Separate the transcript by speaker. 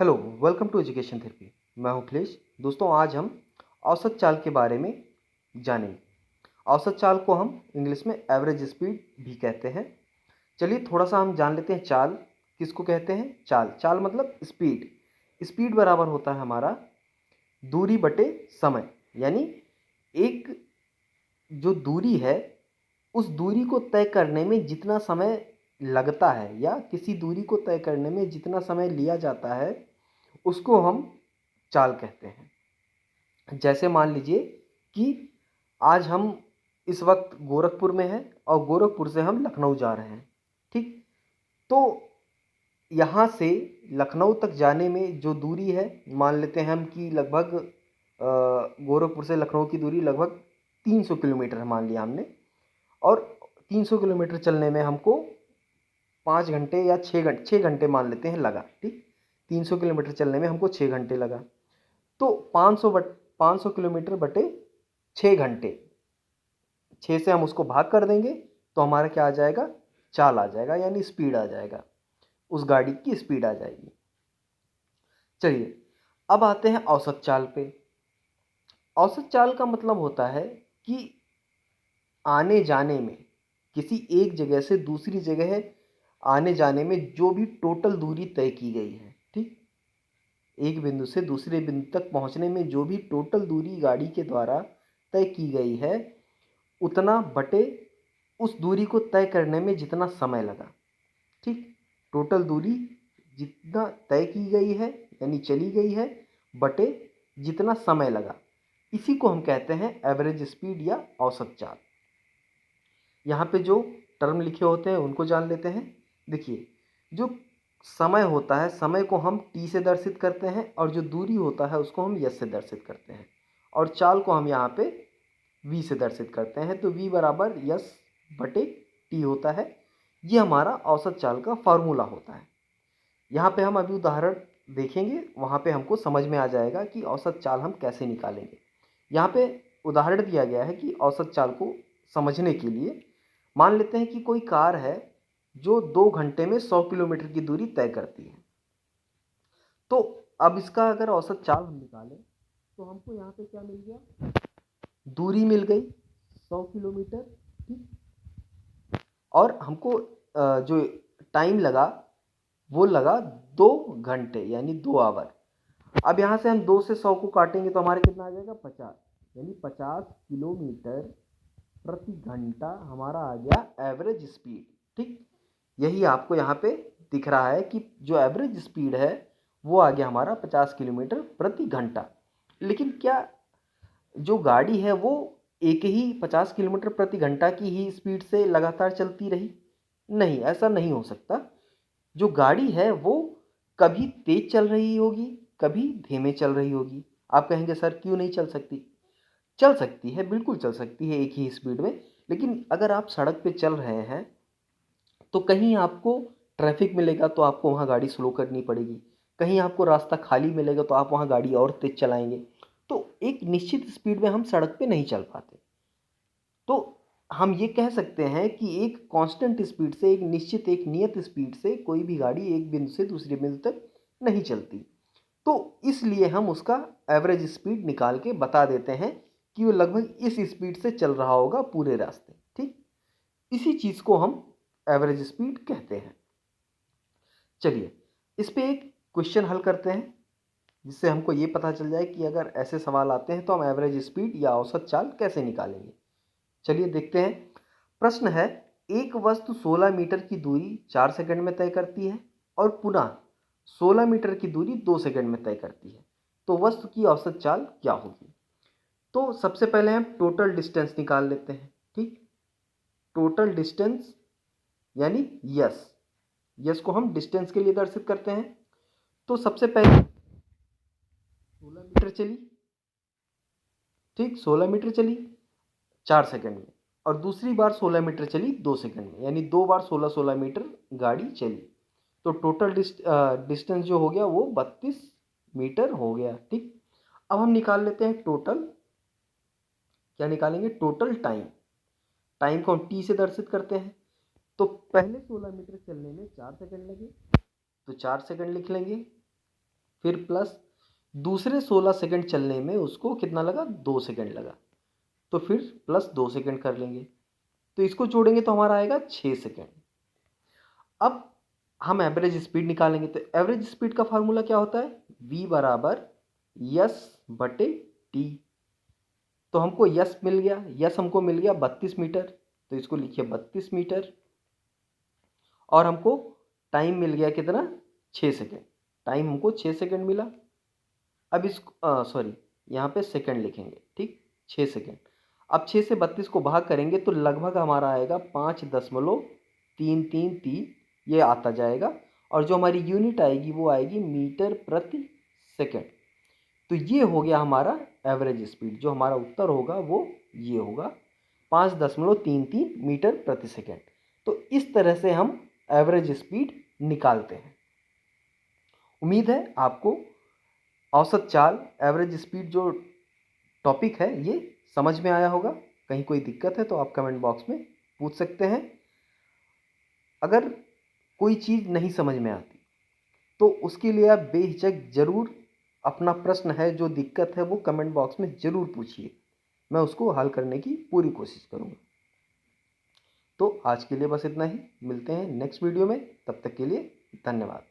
Speaker 1: Hello, welcome to education therapy. मैं हूं अखिलेश। दोस्तों, आज हम औसत चाल के बारे में जानेंगे। औसत चाल को हम इंग्लिश में एवरेज स्पीड भी कहते हैं। चलिए थोड़ा सा हम जान लेते हैं चाल किसको कहते हैं। चाल चाल मतलब स्पीड। स्पीड बराबर होता है हमारा दूरी बटे समय। यानी एक जो दूरी है उस दूरी को तय करने में जितना समय लगता है या किसी दूरी को तय करने में जितना समय लिया जाता है उसको हम चाल कहते हैं। जैसे मान लीजिए कि आज हम इस वक्त गोरखपुर में हैं और गोरखपुर से हम लखनऊ जा रहे हैं। ठीक, तो यहाँ से लखनऊ तक जाने में जो दूरी है मान लेते हैं हम कि लगभग गोरखपुर से लखनऊ की दूरी लगभग 300 किलोमीटर है मान लिया हमने। और 300 किलोमीटर चलने में हमको 5 घंटे या 6 घंटे मान लेते हैं लगा। ठीक, 300 किलोमीटर चलने में हमको 6 घंटे लगा। तो 500 किलोमीटर बटे 6 घंटे, 6 से हम उसको भाग कर देंगे तो हमारा क्या आ जाएगा, चाल आ जाएगा, यानी स्पीड आ जाएगा, उस गाड़ी की स्पीड आ जाएगी। चलिए अब आते हैं औसत चाल पे। औसत चाल का मतलब होता है कि आने जाने में, किसी एक जगह से दूसरी जगह आने जाने में जो भी टोटल दूरी तय की गई है। ठीक, एक बिंदु से दूसरे बिंदु तक पहुंचने में जो भी टोटल दूरी गाड़ी के द्वारा तय की गई है उतना बटे उस दूरी को तय करने में जितना समय लगा। ठीक, टोटल दूरी जितना तय की गई है यानी चली गई है बटे जितना समय लगा, इसी को हम कहते हैं एवरेज स्पीड या औसत चाल। यहाँ पे जो टर्म लिखे होते हैं उनको जान लेते हैं। देखिए, जो समय होता है समय को हम टी से दर्शित करते हैं और जो दूरी होता है उसको हम यस से दर्शित करते हैं और चाल को हम यहाँ पे वी से दर्शित करते हैं। तो वी बराबर यस बटे टी होता है। ये हमारा औसत चाल का फॉर्मूला होता है। यहाँ पे हम अभी उदाहरण देखेंगे, वहाँ पे हमको समझ में आ जाएगा कि औसत चाल हम कैसे निकालेंगे। यहाँ पे उदाहरण दिया गया है कि औसत चाल को समझने के लिए मान लेते हैं कि कोई कार है जो 2 घंटे में 100 किलोमीटर की दूरी तय करती है। तो अब इसका अगर औसत चाल हम निकालें तो हमको यहाँ पे क्या मिल गया, दूरी मिल गई 100 किलोमीटर। ठीक, और हमको जो टाइम लगा वो लगा 2 घंटे यानी 2 आवर। अब यहाँ से हम 2 से 100 को काटेंगे तो हमारे कितना आ जाएगा, 50, यानी 50 किलोमीटर प्रति घंटा हमारा आ गया एवरेज स्पीड। ठीक, यही आपको यहाँ पे दिख रहा है कि जो एवरेज स्पीड है वो आ गया हमारा 50 किलोमीटर प्रति घंटा। लेकिन क्या जो गाड़ी है वो एक ही 50 किलोमीटर प्रति घंटा की ही स्पीड से लगातार चलती रही? नहीं, ऐसा नहीं हो सकता। जो गाड़ी है वो कभी तेज चल रही होगी, कभी धीमे चल रही होगी। आप कहेंगे सर क्यों नहीं चल सकती? चल सकती है, बिल्कुल चल सकती है एक ही स्पीड में। लेकिन अगर आप सड़क पे चल रहे हैं तो कहीं आपको ट्रैफिक मिलेगा तो आपको वहाँ गाड़ी स्लो करनी पड़ेगी, कहीं आपको रास्ता खाली मिलेगा तो आप वहाँ गाड़ी और तेज चलाएंगे। तो एक निश्चित स्पीड में हम सड़क पे नहीं चल पाते। तो हम ये कह सकते हैं कि एक कांस्टेंट स्पीड से, एक निश्चित एक नियत स्पीड से कोई भी गाड़ी एक बिंदु से दूसरे बिंदु तक नहीं चलती। तो इसलिए हम उसका एवरेज स्पीड निकाल के बता देते हैं कि वो लगभग इस स्पीड से चल रहा होगा पूरे रास्ते। ठीक, इसी चीज़ को हम एवरेज स्पीड कहते हैं। चलिए इस पे एक क्वेश्चन हल करते हैं जिससे हमको ये पता चल जाए कि अगर ऐसे सवाल आते हैं तो हम एवरेज स्पीड या औसत चाल कैसे निकालेंगे। चलिए देखते हैं। प्रश्न है, एक वस्तु 16 मीटर की दूरी 4 सेकंड में तय करती है और पुनः 16 मीटर की दूरी 2 सेकंड में तय करती है, तो वस्तु की औसत चाल क्या होगी? तो सबसे पहले हम टोटल डिस्टेंस निकाल लेते हैं। ठीक, टोटल डिस्टेंस यानी यस, यस को हम डिस्टेंस के लिए दर्शित करते हैं। तो सबसे पहले 16 मीटर चली। ठीक, 16 मीटर चली 4 सेकंड में और दूसरी बार 16 मीटर चली 2 सेकंड में, यानी 2 बार 16-16 मीटर गाड़ी चली। तो टोटल डिस्टेंस जो हो गया वो 32 मीटर हो गया। ठीक, अब हम निकाल लेते हैं टोटल, क्या निकालेंगे, टोटल टाइम। टाइम को हम टी से दर्शित करते हैं। तो पहले 16 मीटर चलने में 4 सेकंड लगे तो 4 सेकंड लिख लेंगे। फिर प्लस दूसरे 16 सेकंड चलने में उसको कितना लगा, 2 सेकंड लगा, तो फिर प्लस 2 सेकंड कर लेंगे, तो इसको जोड़ेंगे तो हमारा आएगा 6 सेकंड। अब हम एवरेज स्पीड निकालेंगे, तो एवरेज स्पीड का फार्मूला क्या होता है, v बराबर यस बटे टी। तो हमको यस मिल गया, यस हमको मिल गया 32 मीटर, तो इसको लिखिए 32 मीटर। और हमको टाइम मिल गया कितना, 6 सेकंड, टाइम हमको 6 सेकंड मिला। अब इसको सॉरी, यहाँ पे सेकंड लिखेंगे, ठीक, 6 सेकंड। अब 6 से 32 को भाग करेंगे तो लगभग हमारा आएगा 5.333, ये आता जाएगा। और जो हमारी यूनिट आएगी वो आएगी मीटर प्रति सेकंड। तो ये हो गया हमारा एवरेज स्पीड, जो हमारा उत्तर होगा वो ये होगा 5.33 मीटर प्रति सेकंड। तो इस तरह से हम एवरेज स्पीड निकालते हैं। उम्मीद है आपको औसत चाल, एवरेज स्पीड जो टॉपिक है ये समझ में आया होगा। कहीं कोई दिक्कत है तो आप कमेंट बॉक्स में पूछ सकते हैं। अगर कोई चीज़ नहीं समझ में आती तो उसके लिए आप बेहिचक ज़रूर अपना प्रश्न है, जो दिक्कत है वो कमेंट बॉक्स में ज़रूर पूछिए, मैं उसको हल करने की पूरी कोशिश करूँगा। तो आज के लिए बस इतना ही, मिलते हैं नेक्स्ट वीडियो में, तब तक के लिए धन्यवाद।